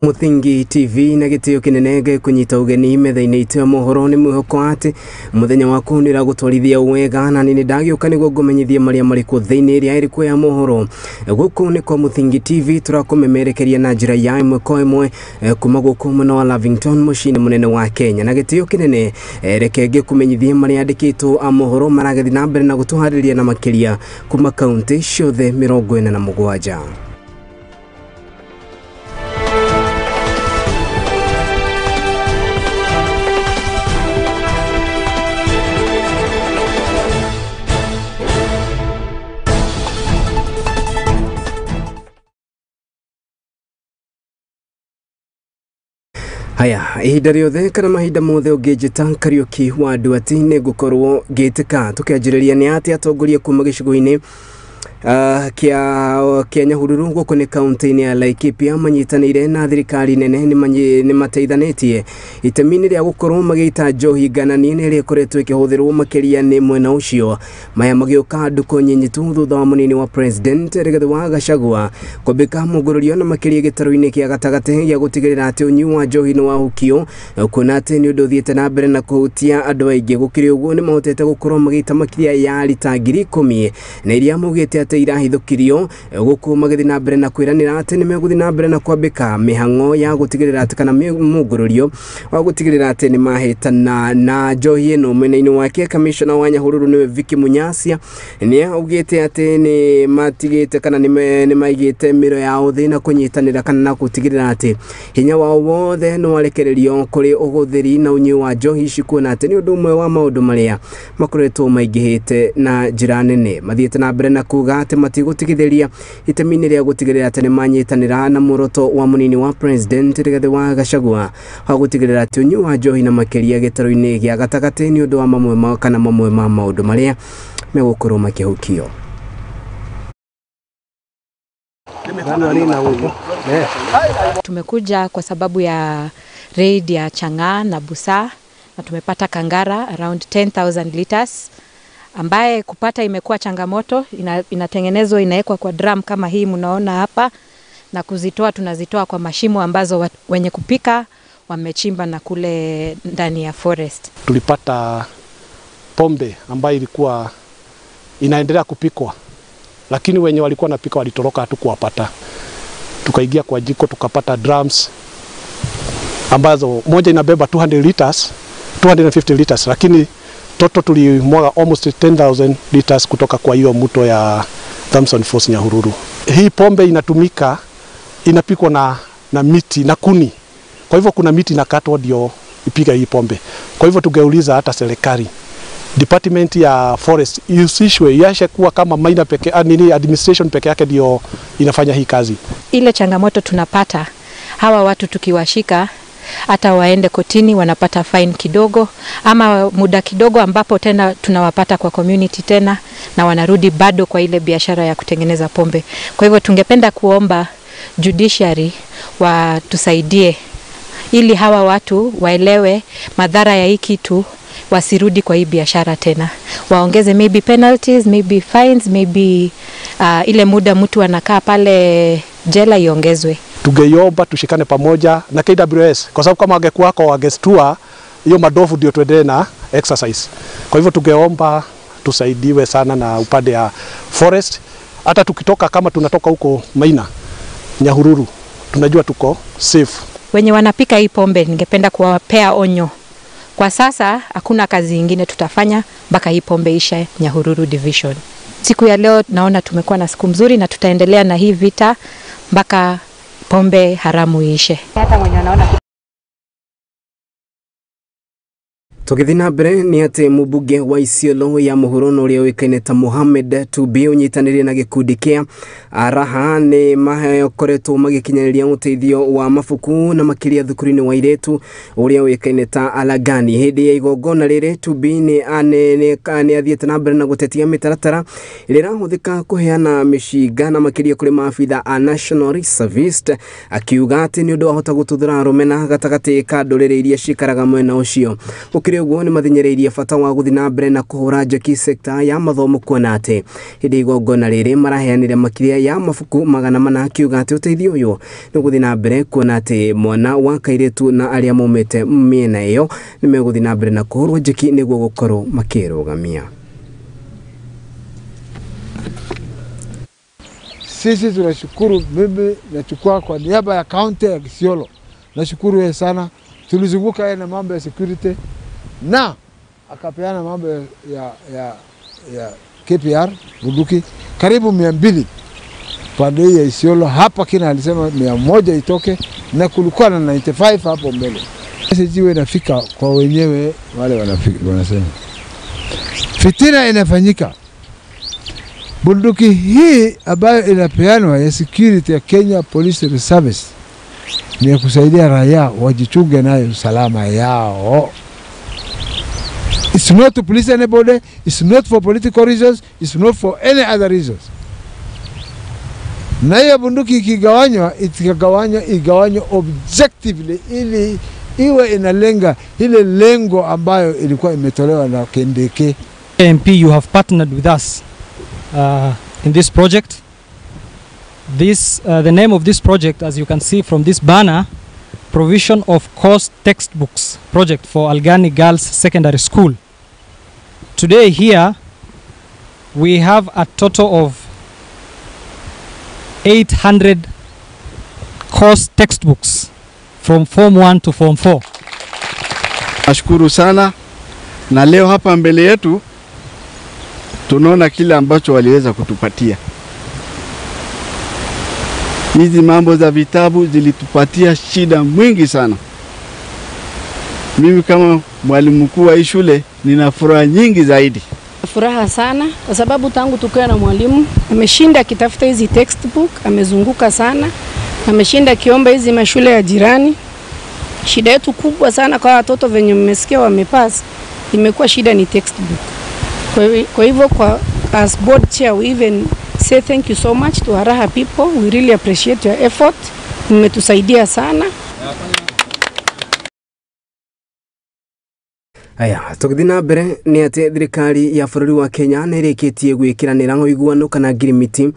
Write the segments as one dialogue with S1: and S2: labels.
S1: Muthingitv na gitio kinenege kunyita ugeni metha-ini itu ya Mohoro ni mwihoko ati muthenya waku ni ragutwarithia wega na ni ndagiuka niguo ngumenyithie maria mariko thiini ria iriku ya Mohoro guku ni kwa Muthingitv turakumemerekeria na njira ya imwe kwa imwe kuma guku mwena wa Lavington mucini munene wa Kenya na gitio kinene rekenge kumenyithie maria andikitwo a Mohoro maragethi na mbere na gutuhariria na makiria kuma kaunti ciothe 47. Haya, ihinda riothe kana mahinda mothe ungijita Kariuki wa Nduati ni gukorwo gitika tukianjiriria ni ati atongoria kuma gicigo-ini kia Nyahururu guku ni kaunti-ini ya Laikipia manyitanire na thirikari nene ni mateithanitie itemi-ini ria gukorwo magita njohi ngananie ria koretwo ikihuthirwo makiria ni mwena ucio maya magiuka nduko nyinyitu thutha wa munini wa president Rigathi wa Gachagua kubika mugururio na makiria gitaro-ini kia gatagati gia gutigirira ati unyu wa njohi ni wahukio kuna ati ni undu thiete na mbere na kuhutia andu aingi gukiri uguo ni mahotete gukorwo magita makiria ya lita 10,000 na iria mugite ati irahithukirio guku magithi na mbere na kwiranira ati ni meguthi na mbere na kwambika mihango ya gutigirira ati kana mugururio wa gutigirira ati ni mahitana na njohi ino mwena-ini wake. Commissioner wa Nyahururu niwe Viki Munyasia ni augite ati ni matigite kana ni maigite miro ya uthi na kunyitanira kana na gutigirira ati hinya wao wothe no warekererio kuri uguthiri na unyi wa njohi ici kuona ati ni undu umwe wa maundu maria makoretwo maingihite na njira nene. Mathiete na mbere na kuga ati matigutigithiria itemi-ini ria gutigirira ati ni manyitanira na muroto wa munini wa president Rigathi wa Gachagua wa gutigirira ati unyi wa njohi na makiria gitaro-ini gia gatagati ni undu wa mamwe kana mamwe ma maundu maria megukorwo makihukio.
S2: Tumekuja kwa sababu ya raid ya Chang'aa na Busaa na tumepata kangara around 10,000 liters ambaye kupata imekuwa changamoto. Inatengenezwa, inawekwa kwa drum kama hii mnaona hapa, na kuzitoa tunazitoa kwa mashimo ambazo wenye kupika wamechimba na kule ndani ya forest.
S3: Tulipata pombe ambayo ilikuwa inaendelea kupikwa, lakini wenye walikuwa napika walitoroka, hatukuwapata. Tukaingia kwa jiko tukapata drums ambazo moja inabeba 200 liters, 250 liters, lakini toto tulimwaga almost 10,000 liters kutoka kwa hiyo mto ya Thompson Falls Nyahururu. Hii pombe inatumika, inapikwa na miti na kuni. Kwa hivyo kuna miti inakatwa ndio ipika hii pombe. Kwa hivyo tungeuliza hata serikali, department ya forest ihusishwe, yashe kuwa kama maina peke administration peke yake ndio inafanya hii kazi.
S2: Ile changamoto tunapata, hawa watu tukiwashika hata waende kotini wanapata fine kidogo ama muda kidogo, ambapo tena tunawapata kwa community tena na wanarudi bado kwa ile biashara ya kutengeneza pombe. Kwa hivyo tungependa kuomba judiciary watusaidie ili hawa watu waelewe madhara ya hii kitu, wasirudi kwa hii biashara tena. Waongeze maybe penalties, maybe fines, maybe ile muda mtu anakaa pale jela iongezwe.
S3: Tungeiomba tushikane pamoja na KWS kwa sababu kama wangekuwa kwa wagestua hiyo madovu ndio tuendelee na exercise. Kwa hivyo tungeomba tusaidiwe sana na upande ya forest. Hata tukitoka, kama tunatoka huko Maina Nyahururu, tunajua tuko safe.
S2: Wenye wanapika hii pombe ningependa kuwapea onyo. Kwa sasa hakuna kazi nyingine tutafanya mpaka hii pombe isha Nyahururu division. Siku ya leo naona tumekuwa na siku mzuri na tutaendelea na hii vita mpaka pombe haramu ishe. Hata mwenye anaona
S1: Tugithina mbere ni ati mubunge wa Isiolo ya Mohoro uria wikaine ta Mohamed Tubi unyitanire na gikundi kia araha ni makoretwo magikinyaniria uteithio wa mafuku na makiria thukuru-ini wa iretu uria wikaine ta Alagani. Hindi ya igongona riri Tubi ni athiete na mbere na gutetia mitaratara iria irahuthika kuheana mishinga na makiria kuri maabitha a National Reservist, akiuga ati ni undu wahota gututhura rumena gatagati ka ndurire iria cikaraga mwena ucio. Ukiri ire uguo ni mathinyereirie bata wa guthi na mbere na kuhura njeki sekta ya mathomo kuona ati hindi igongona riri maraheanire makiria ya mabuku 400 akiuga ati uteithio uyu ni guthi na mbere kuona ati mwana wa kairetu na aria maumite miena iyo ni meguthi na mbere na kuhurwa njeki niguo gukorwo makirugamia.
S4: Sisi tunashukuru, mimi nachukua kwa niaba ya kaunti ya Isiolo. Nashukuru yeye sana. Tulizunguka yeye na mambo ya security na akapeana mambo ya KPR bunduki karibu 200 pande ya Isiolo. Hapa kina alisema 100 itoke na kulikuwa na 95 hapo mbele. Sisi inafika kwa wenyewe wale wanasema fitina inafanyika. Bunduki hii ambayo inapeanwa ya security ya Kenya Police Service ni ya kusaidia raia wajichunge nayo usalama yao. It's not to police anybody, it's not for political reasons, it's not for any other reasons. Na hiyo bunduki ikigawanywa, igawanywa objectively ili iwe inalenga ile lengo ambayo ilikuwa imetolewa na Kendeke.
S5: MP, you have partnered with us in this project. The name of this project, as you can see from this banner, provision of course textbooks project for Algani Girls Secondary School. Today here we have a total of 800 course textbooks from Form 1 to Form 4.
S6: Nashukuru sana, na leo hapa mbele yetu tunaona kile ambacho waliweza kutupatia. Hizi mambo za vitabu zilitupatia shida mwingi sana. Mimi kama mwalimu mkuu wa shule nina furaha nyingi zaidi.
S7: Furaha sana kwa sababu tangu tukiwa na mwalimu ameshinda akitafuta hizi textbook, amezunguka sana, ameshinda kiomba hizi mashule ya jirani. Shida yetu kubwa sana kwa watoto venye mmesikia wamepass imekuwa shida ni textbook. Kwa hivyo as board chair we even say thank you so much to Haraha people. We really appreciate your effort. Mmetusaidia sana.
S1: Aya, tukithina mbere ni ati thirikari ya bururi wa Kenya nirikitie gwikiranira uiguano kana agreement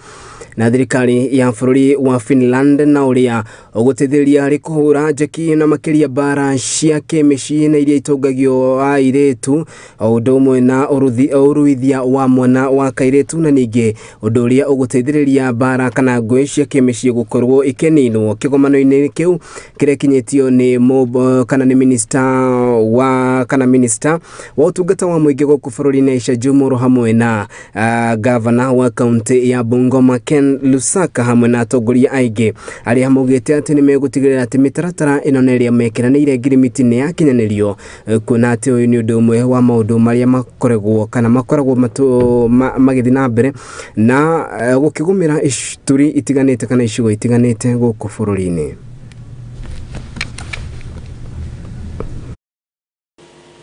S1: na thirikari ya bururi wa Finland na uria ugutetheria hari kuhura njeki na makiria bara cia kemici na iria itongagio airetu undu umwe na uruithia wa mwana wa kairetu na ningi undu uria ugutetheria bara kana ngwe cia kemici gukorwo ikeninwo kigomano-ini kiu kirekinyitio ni minister wa utungata wa muingi guku bururi-ini Aisha Jumuru hamwe na governor wa kaunti ya Bungoma Ken Lusaka hamwe na atongoria aingi aria maugite ati ni megutigirira ati mitaratara ino neria mekiranire agreement ni yakinyanirio kuna ati uyu ni undu umwe wa maundu maria makoragwo magithi na mbere na gukigumira isturi itiganite kana icigo itiganite guku bururi-ini.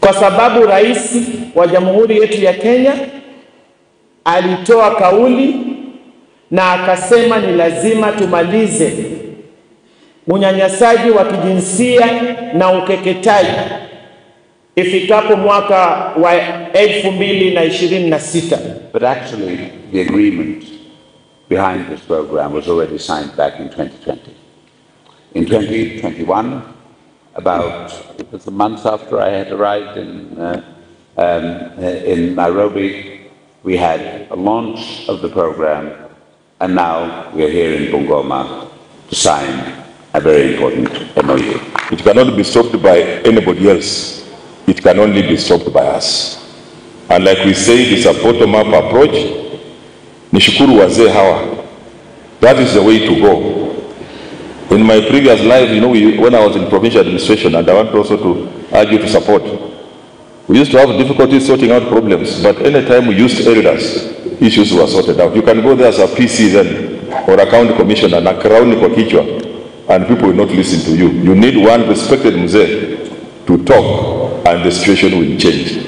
S8: Kwa sababu rais wa Jamhuri yetu ya Kenya alitoa kauli na akasema ni lazima tumalize unyanyasaji wa kijinsia na ukeketaji ifikapo mwaka wa 2026.
S9: But actually the agreement behind this program was already signed back in 2020. In 2021, about a month after I had arrived in Nairobi, we had a launch of the program, and now we are here in Bungoma to sign a very important MOU.
S10: It cannot be stopped by anybody else. It can only be stopped by us. And like we said, it's a bottom-up approach. Nishukuru wazee hawa. That is the way to go. In my previous life, when I was in provincial administration, and I want also to urge you to support, we used to have difficulty sorting out problems, but anytime we used elders, issues were sorted out. You can go there as a PC then, or a county commissioner, na crown kwa kichwa, and people will not listen to you. You need one respected mzee to talk, and the situation will change.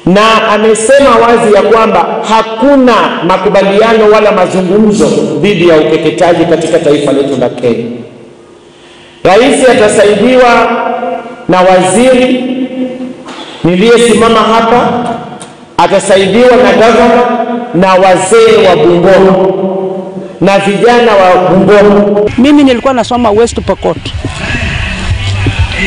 S8: Na amesema wazi ya kwamba hakuna makubaliano wala mazungumzo dhidi ya ukeketaji katika taifa letu la Kenya. Rais atasaidiwa na waziri Niliyesimama hapa atasaidiwa na gavana na wazee wa Bungoma na vijana wa Bungoma.
S11: Mimi nilikuwa nasoma West Pokot.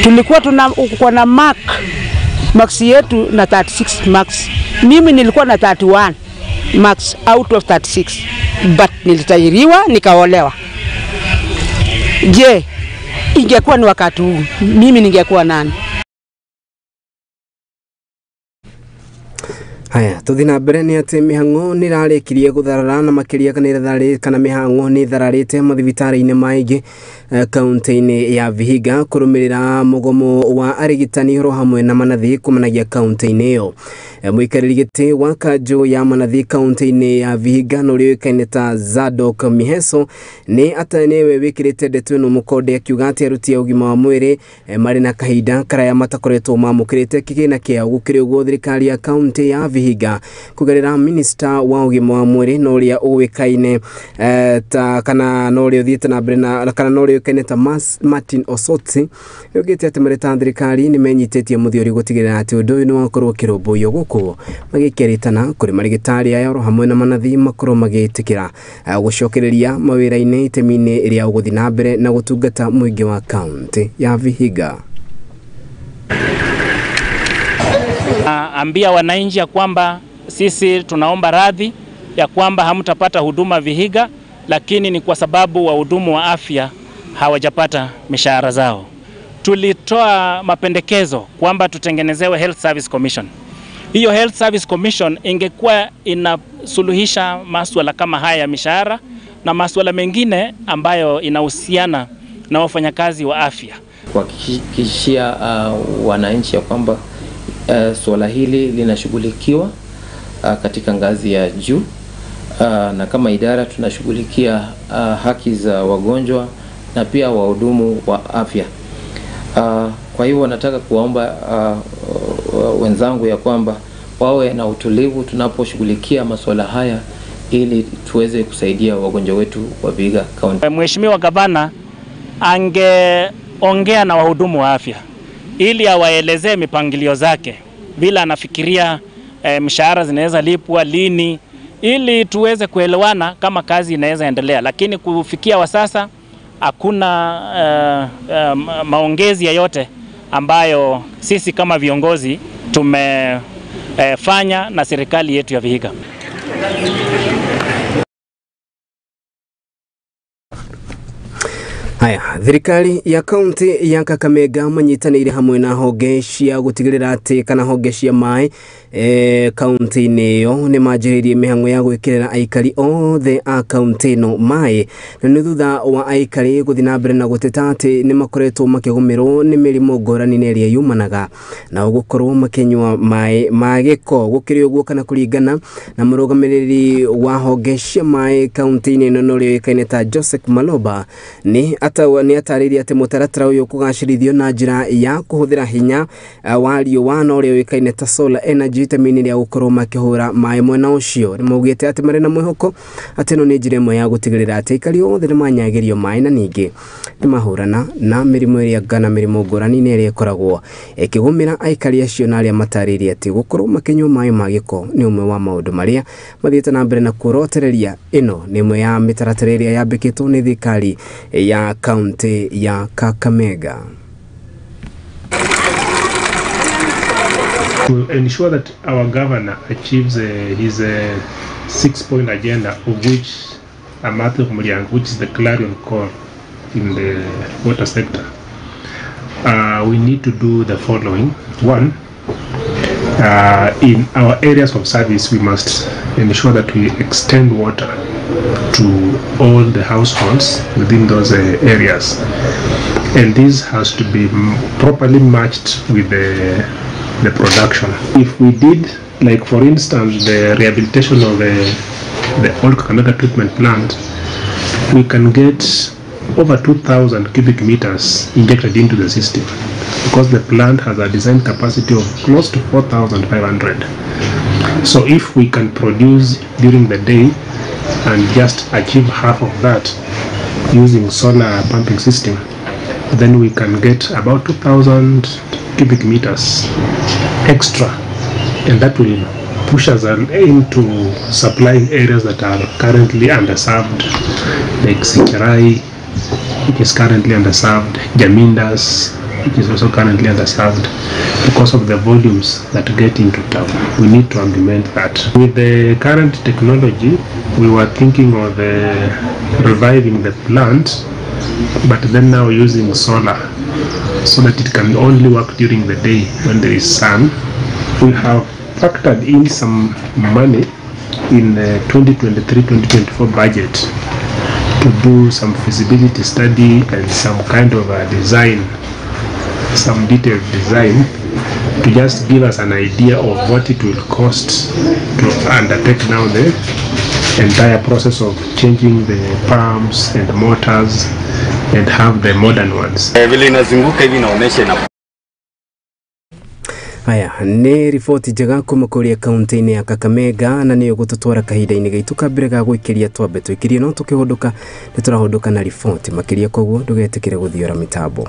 S11: Tulikuwa tuko na marks yetu na 36 marks. Mimi nilikuwa na 31 marks out of 36. But nilitahiriwa nikaolewa. Je, ingekuwa ni wakati huu, mimi ningekuwa nani?
S1: Haya, tuthina mbere ni ati mihango ni rarikirie gutharara na makiria kana mihango ni thararite mathibitari-ini maingi kaunti-ini ya Vihiga kurumirira mugomo wa arigitani ro hamwe na manathi kumanagia kaunti-ini iyo. Muikariri giti wa kanjo ya manathi kaunti-ini ya Vihiga no rioikaine ta Zadok Miheso ni atanewe wikirite ndeto no mukonde akiuga ati aruti ugima wa mwiri mari na kahinda karaya matakoretwo mamukirite kigina kia gukirio gwo thirikari ya kaunti ya Vihiga kugerera minister wa ugima wa mwiri no ria uwikaine ta kana no rio thiete na mbere na kana no rio kaine ta Martin Osotsi yogete ati mareta thirikari ni menyitetie muthiori gutigirira ati undu uyu ni wakorwo kirumbuyo guku magikiritana kuri marigitari aya ro hamwe na manathi makorwo magitikira gucokereria mawira-ini itemi-ini ria uguthi na mbere na gutungata muingi wa kaunti ya Vihiga.
S12: Ambia wananchi ya kwamba sisi tunaomba radhi ya kwamba hamtapata huduma Vihiga, lakini ni kwa sababu wahudumu wa afya hawajapata mishahara zao. Tulitoa mapendekezo kwamba tutengenezewe Health Service Commission. Hiyo Health Service Commission ingekuwa inasuluhisha masuala kama haya ya mishahara na masuala mengine ambayo inahusiana na wafanyakazi wa afya.
S13: Kuhakikishia wananchi ya kwamba swala hili linashughulikiwa katika ngazi ya juu, na kama idara tunashughulikia haki za wagonjwa na pia wahudumu wa afya. Kwa hiyo nataka kuomba wenzangu ya kwamba wawe na utulivu tunaposhughulikia masuala haya ili tuweze kusaidia wagonjwa wetu wa Vihiga County.
S12: Mheshimiwa Gavana angeongea na wahudumu wa afya ili awaelezee mipangilio zake, bila anafikiria mshahara zinaweza lipwa lini, ili tuweze kuelewana kama kazi inaweza endelea. Lakini kufikia wa sasa hakuna maongezi yoyote ambayo sisi kama viongozi tumefanya na serikali yetu ya Vihiga.
S1: Haya, thirikari ya kaunti ya Kakamega manyitanire hamwe na honge cia gutigirira ati kana honge cia mai kaunti-ini iyo ni manjiririe mihango ya gwikirira aikari othe a kaunti ino mai, na ni thutha wa aikari guthi na mbere na guteta ati ni makoretwo makigomerwo ni mirimo ngurani na iria yumanaga na gukorwo makinywa mai ma giko. Gukiri uguo kana kuringana na murugamiriri wa honge cia mai kaunti-ini ino no rioikaine ta Joseph Maloba ni atariria ati mutaratara uyu kugacirithio na njira ya kuhuthira hinya wa riũa no rioikaine ta solar energy temini ria gukorwo makihura mai mwena ucio. Ni maugite ati mari na mwihoko ati no ni njira imwe ya gutigirira ati aikari othe ni manyagirio mai na ningi ni mahurana na mirimo iria ngana mirimo ngurani ni iria ikoragwo ikigumira aikari acio na aria matariria ati gukorwo makinywa mai ma giko ni umwe wa maundu maria mathiete na mbere na kurotereria. Ino ni imwe ya mitaratara iria yambikitwo ni thirikari ya kaunti ya Kakamega.
S14: To ensure that our governor achieves his 6-point agenda, of which which is the clarion call in the water sector, we need to do the following. One, in our areas of service, we must ensure that we extend water to all the households within those areas, and this has to be properly matched with the production. If we did, like for instance, the rehabilitation of the old Kakamega treatment plant, we can get over 2,000 cubic meters injected into the system, because the plant has a design capacity of close to 4,500. So if we can produce during the day and just achieve half of that using solar pumping system, then we can get about 2,000 cubic meters extra, and that will push us into supplying areas that are currently underserved, like Sikirai, which is currently underserved, Jamindas, which is also currently underserved, because of the volumes that get into town. We need to implement that. With the current technology, we were thinking of reviving the plant, but then now using solar, so that it can only work during the day when there is sun. We have factored in some money in the 2023-2024 budget to do some feasibility study and some kind of a design, some detailed design, to just give us an idea of what it will cost to undertake now the entire process of changing the pumps and motors and have the modern ones.
S1: Haya ni ripoti njega kuma kuri kaunti-ini ya Kakamega, na niyo gututwara kahinda-ini gaitu kabere ga gwikiria twambe twikirie no tukihunduka ni turahunduka na ripoti makiria, koguo ndugetikire guthiora mitambo.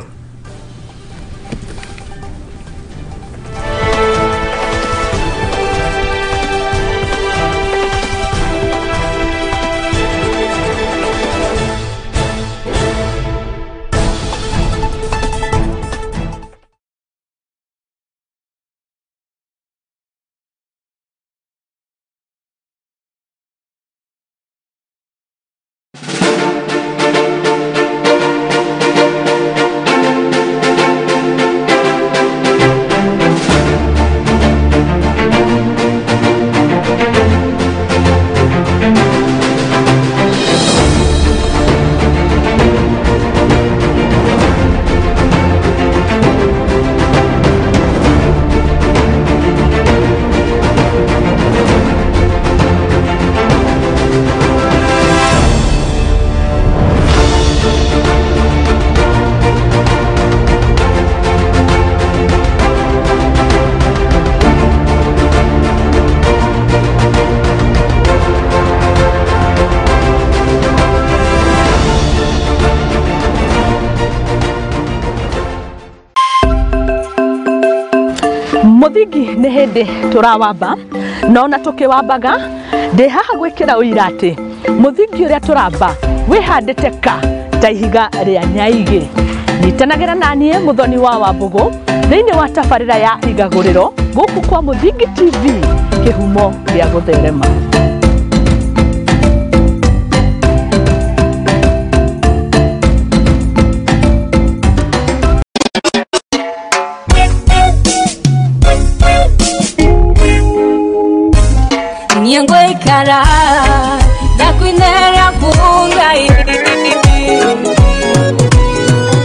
S15: Muthigi nĩ hĩndĩ turawamba nona tukiwambaga ndĩ haha gwĩkĩra ũira atĩ mũthingi ũrĩa turamba wĩhandĩte ka ta ihiga rĩa nyaigĩ. Nyitanagĩra naniĩ Muthoni wa Wambũgũ thĩinĩ wa tabarĩra ya igagũrĩro gũkũ kwa Muthingitv, kĩhumo gĩa gũtherema.
S16: Niengwe kara da kuinera bungai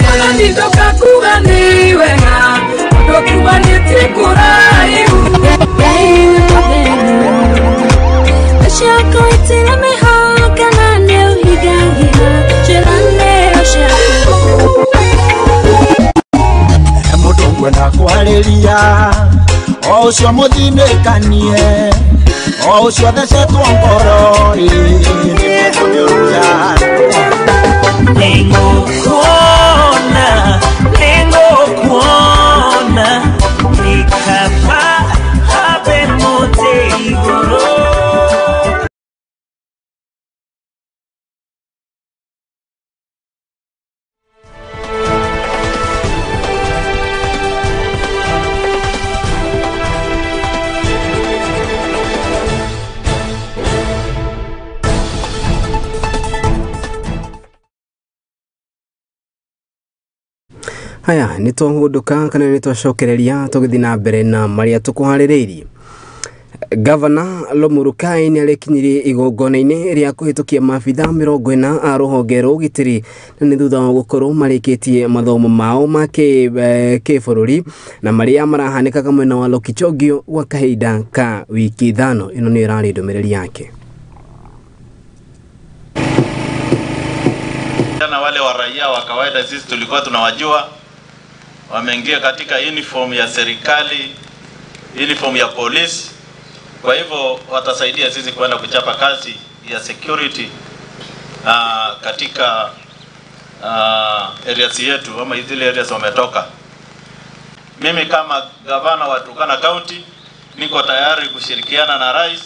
S16: kana nitoka kuganiwe na ndokuba nitikurai ashako itira meha kana leo higahiga chirane ashako
S17: mudongwe na kwaleria ocio muthinekanie oh, sio de ser tu ancoro y
S16: tengo kuona ni kapa habe motegoro.
S1: Haya nitwahunduka kana nitwacokereria tugithi na mbere na maria tukuhaririirie. Gavana Lomurukai ni arekinyirie igongona-ini ria kuhitukia maabitha 40 a ruhonge rwa ugitiri na ni thutha wa gukorwo marikitie mathomo mao ma kibururi na maria marahanikaga mwena wa Lokichogio gwa kahinda ka wiki 5. Ino ni irari ndumiriri yake.
S18: Na wale wa raia wa kawaida sisi tulikuwa tunawajua, wameingia katika uniform ya serikali, uniform ya polisi. Kwa hivyo watasaidia sisi kwenda kuchapa kazi ya security katika areas yetu ama zile areas wametoka. Mimi kama gavana wa Turkana County niko tayari kushirikiana na rais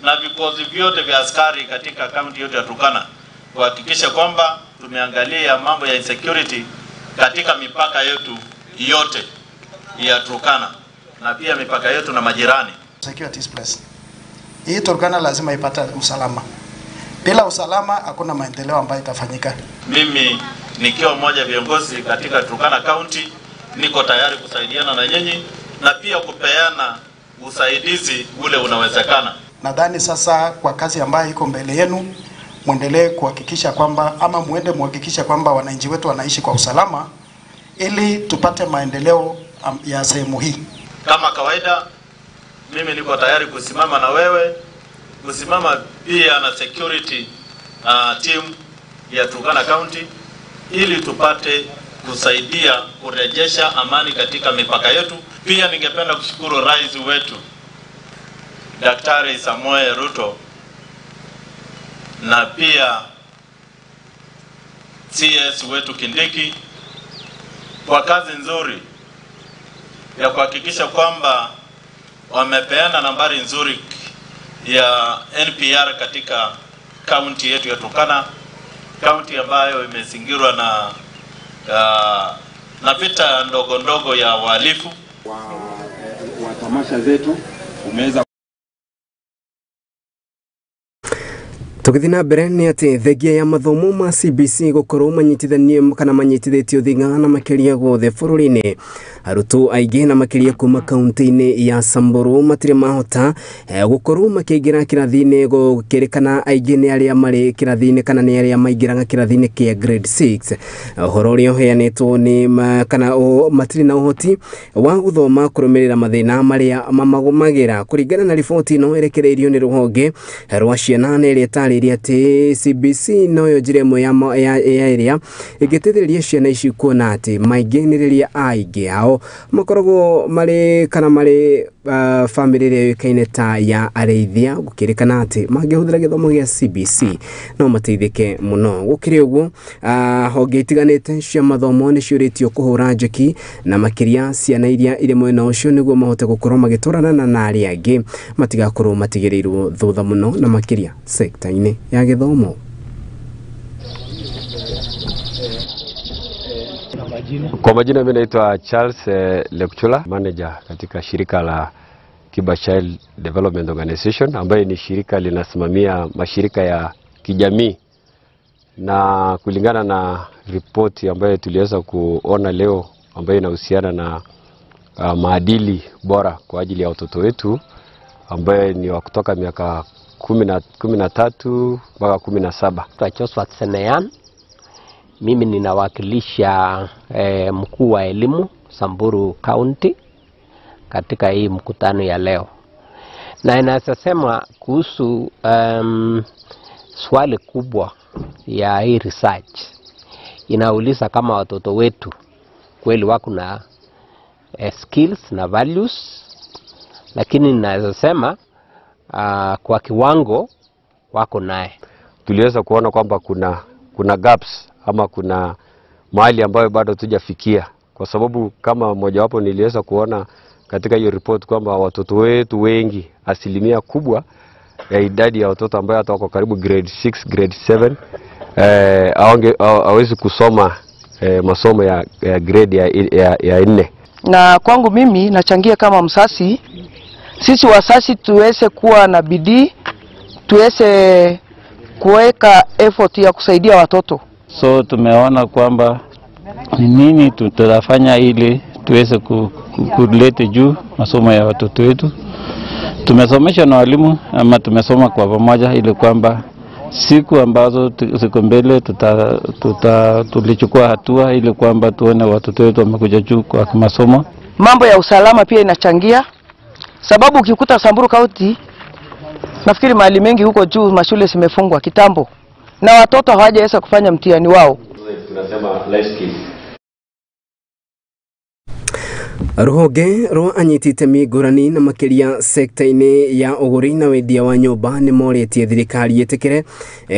S18: na vikosi vyote vya askari katika kaunti yote ya Turkana kuhakikisha kwamba tumeangalia mambo ya insecurity katika mipaka yetu yote ya Turkana na pia mipaka yetu na majirani.
S19: Security is place. Hii Turkana lazima ipate usalama. Bila usalama hakuna maendeleo ambayo itafanyika.
S18: Mimi nikiwa mmoja viongozi katika Turkana County niko tayari kusaidiana na nyinyi na pia kupeana usaidizi ule unawezekana.
S19: Nadhani sasa kwa kazi ambayo iko mbele yenu muendelee kuhakikisha kwamba muhakikisha kwamba wananchi wetu wanaishi kwa usalama ili tupate maendeleo ya sehemu hii.
S18: Kama kawaida mimi niko tayari kusimama na wewe, kusimama pia na security team ya Turkana County ili tupate kusaidia kurejesha amani katika mipaka yetu. Pia ningependa kushukuru rais wetu Daktari Samoei Ruto na pia CS wetu Kindiki kwa kazi nzuri ya kuhakikisha kwamba wamepeana nambari nzuri ya NPR katika kaunti yetu ya Turkana, kaunti ambayo imezingirwa na vita ndogo ndogo ya wahalifu
S20: wa tamasha zetu umeweza.
S1: Tukithina mbere ni ati thegia ya mathomo ma CBC gukorwo manyitithanie kana manyitithitio thingana makiria gothe bururi-ini. Arutwo aingi na makiria kuma kaunti-ini ya Samburu matire mahota gukorwo makiingira kirathi-ini gukirikana aingi ni aria mari kirathi-ini kana ni aria maingiraga kirathi-ini kia grade 6. Uhoro uria uheanitwo ni kana matire na uhoti wa guthoma kurumirira mathina maria mamagumagira kuringana na riboti ino erekereirio ni ruhonge rwa ciana na iria tari ati CBC noyo njira imwe ya iria igitithiriria ciana ici kuona ati mainginiriria aingi ao makoragwo mari kana mari family iria yikaine ta ya areithia gukirikana ati mangihũthĩra gĩthomo gĩa CBC no mateithike muno. Gukiri uguo honge itiganite cia mathomo ni ciũrĩtio kũhũra njeki na makiria ciana iria iri mwena ucio niguo mahote gukorwo magĩtwarana na aria angĩ matigakorwo matigĩrĩirwo thutha muno na makiria sekta-inĩ ya gĩthomo.
S21: Kwa majina mimi naitwa Charles Lecturer, manager katika shirika la Kiba Child Development Organization ambaye ni shirika linasimamia mashirika ya kijamii, na kulingana na ripoti ambayo tuliweza kuona leo ambayo inahusiana na maadili bora kwa ajili ya watoto wetu ambaye ni wa kutoka miaka 13 mpaka 17.
S22: Joshua Senean, mimi ninawakilisha mkuu wa elimu Samburu County katika hii mkutano ya leo, na inasema kuhusu swali kubwa ya hii research. Inauliza kama watoto wetu kweli wako na skills na values, lakini ninasema kwa kiwango wako naye.
S21: Tuliweza kuona kwamba kuna gaps ama kuna mahali ambayo bado tujafikia, kwa sababu kama mmoja wapo niliweza kuona katika hiyo report kwamba watoto wetu wengi, asilimia kubwa ya idadi ya watoto ambao hata wako karibu grade 6 grade 7 hawezi kusoma masomo ya grade ya 4.
S23: Na kwangu mimi nachangia kama msasi, sisi wasasi tuweze kuwa na bidii, tuweze kuweka effort ya kusaidia watoto.
S24: So tumeona kwamba ni nini tutafanya ili tuweze kulete juu masomo ya watoto wetu. Tumesomesha na walimu ama tumesoma kwa pamoja ili kwamba siku ambazo ziko mbele tulichukua hatua ili kwamba tuone watoto wetu wamekuja juu kwa masomo.
S23: Mambo ya usalama pia inachangia, sababu ukikuta Samburu County nafikiri mahali mengi huko juu mashule zimefungwa kitambo na watoto hawajaweza kufanya mtihani wao.
S21: Tunasema life skills.
S1: Ruhonge rwa anyiti itemi ngũrani na makiria sekta-inĩ ya ũgũri na wendia wa nyũmba nĩ moretie thirikari ĩtĩkĩre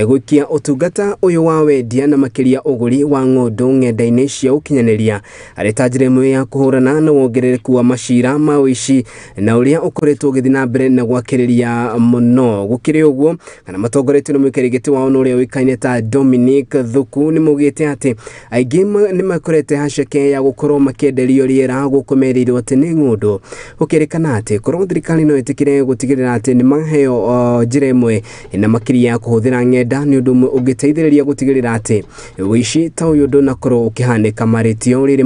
S1: gũikia ũtungata ũyũ wa wendia na makiria ũgũri wa ng'ũndũ ng'enda-inĩ cia ũkinyanĩria arĩ ta njĩra ĩmwe ya kũhũrana na wongerereku wa macira ma ũici na ũrĩa ũkoretwo ũgĩthiĩ na mbere na gwakĩrĩria mũno. Gũkĩrĩ ũguo kana matongoretio nĩ mũikarĩri wao na ũrĩa ũĩkaine ta Dominic Thuku nĩ maugĩte atĩ aingĩ nĩ makorete haceke ya gũkorwo makĩenderio rĩera gũkũ merĩirwo atĩ nĩ ng'ũndũ. Gũkĩrĩkana atĩ korwo thirikari no ĩtĩkĩre gũtigĩrĩra atĩ nĩ maheo njĩra ĩmwe na makiria ya kũhũthĩra ng'enda nĩ ũndũ ũmwe ũngĩteithĩrĩria gũtigĩrĩra atĩ ũici ta ũyũ ndũnakorwo ũkĩhanĩka. Marĩtio rĩrĩ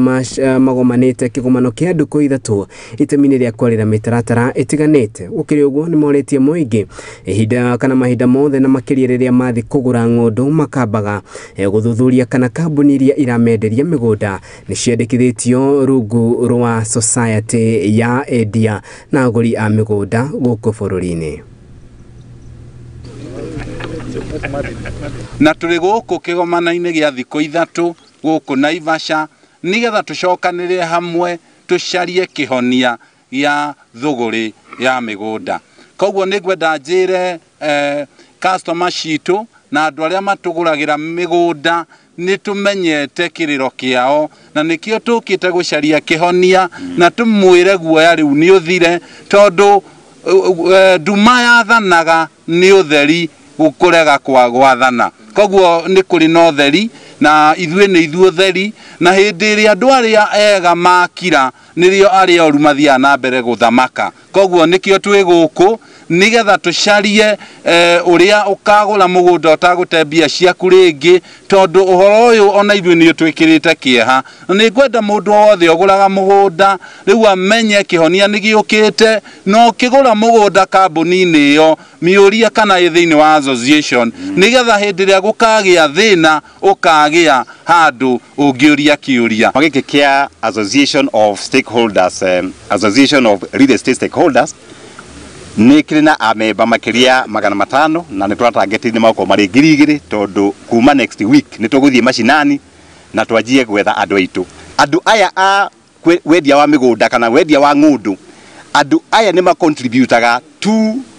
S1: magomanĩte kĩgomano kĩa ndukũ ithatũ itemi-inĩ rĩa kwarĩra mĩtaratara ĩtiganĩte. Gũkĩrĩ ũguo nĩ moretie mũingĩ ihinda kana mahinda mothe na makiria rĩrĩa mathi kũgũra ng'ũndũ makambaga gũthuthuria kana kambuni iria iramenderia mĩgũnda nĩ ciandĩkithĩtio rungu rwa society ya endia na agũri a mĩgũnda gũkũ bũrũri-inĩ.
S2: Na tũrĩ gũkũ kĩgomano-inĩ gĩa thikũ ithatũ gũkũ Naivasha nĩgetha tũcokanĩrĩre hamwe tũcarie kĩhonia gĩa thũgũrĩ ya mĩgũnda. Koguo nĩ ngwenda njĩre customer citũ na andũ arĩa matũgũragĩra mĩgũnda nĩ tũmenyete kĩrĩro kĩao na nĩkĩo tũkĩte gũcaria kĩhonia na tũmwĩre guoya rĩu nĩ ũthire tondũ nduma yathanaga nĩ ũtheri gũkũrega kwa gwathana. Koguo nĩ kũrĩ na ũtheri na ithuĩ nĩ ithuĩ ũtheri na hĩndĩ ĩrĩa andũ arĩa ega makira nĩrĩo arĩa oru mathiaga na mbere gũthamaka. Koguo nĩkĩo twĩ gũkũ nĩgetha tũcarie ũrĩa ũkagũra mũgũnda ũtagũte mbia ciaku rĩngĩ tondũ ũhoro ũyũ ona ithuĩ nĩ twĩkĩrĩte kĩeha. Nĩ ngwenda mũndũ wothe ũgũraga mũgũnda rĩu amenye kĩhonia nĩ gĩũkĩte na ũkĩgũra mũgũnda kambuni-inĩ ĩyo mĩũria kana ĩ thĩinĩ wa association nĩgetha hĩndĩ ĩrĩa gũkagĩa thĩna ũkagĩa handũ ũngĩũria kĩũria.
S3: Gĩkĩ kĩa association of stakeholders, association of real estate stakeholders nĩ kĩrĩ na amemba makĩria 500 na nĩ tũratangĩtĩire maũkwo marĩ 2,000 tondũ kuma next week nĩ tũgũthiĩ mashinani na twanjie gwetha andũ aitũ. Andũ aya a wendia wa mĩgũnda kana wendia wa ng'ũndũ, andũ aya nĩ macontributaga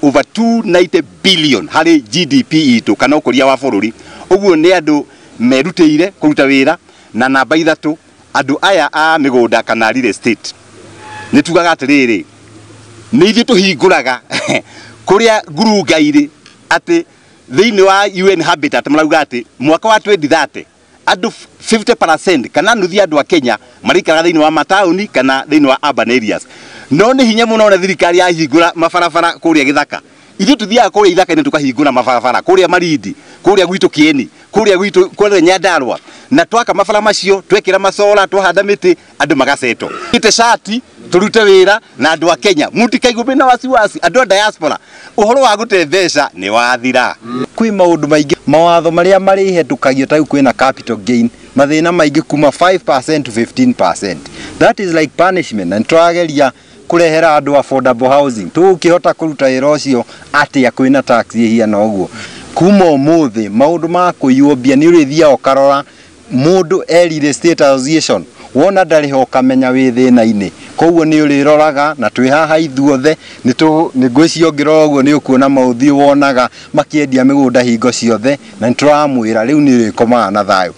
S3: over 290 billion harĩ GDP itũ kana ũkũria wa bũrũri. Ũguo nĩ andũ merutĩire kũruta wĩra na namba ithatũ. Andũ aya a mĩgũnda kana real estate nĩ tugaga atĩrĩrĩ nĩ ithuĩ tũhingũraga kũrĩa ngurunga irĩ atĩ thĩinĩ wa UN Habitat marauga atĩ mwaka wa 2030 andũ 50% kana nuthu andũ a Kenya marĩikaraga thĩinĩ wa mataũni kana thĩinĩ wa urban areas. No nĩ hinya mũno na thirikari yahingũra mabarabara kũrĩa gĩthaka. Ithuĩ tuthiaga kũrĩa ithaka-inĩ tukahingũra mabarabara kũrĩa Marindi, kũrĩa gwitũ Kieni, kũrĩa gwitũ kũrĩa Nyandarua na twaka mabara macio twekĩra macola twahanda mĩtĩ andũ magaceto. Ite shati turute wĩra na andũ a Kenya mũtikaigũme na wasiwasi andũ a diaspora ũhoro wa gũte mbeca nĩ wathira.
S4: Kwĩ maũndũ maingĩ mawatho marĩa marĩhetũkagio ta kwĩna capital gain mathĩna maingĩ kuma 5% to 15%. That is like punishment na twageria kũrehera andũ affordable housing tũkĩhota kũruta wĩra ũcio atĩa kwĩna tax ihiana ũguo. Kuma ũmũthĩ maũndũ ma kũiywo mbia nĩ ũrĩthiaga ũkarora mũndũ real estate association wona ndarĩ ho kamenya wĩ thĩna-inĩ. Koguo nĩ ũrĩroraga na twĩ haha ithuothe nĩ ngwĩciria ũngĩrora ũguo nĩ ũkuona maũthiũ wonaga makĩendia mĩgũnda hingo ciothe na nĩ tũramwĩra rĩu nĩ ũrĩkomaga na thayũ.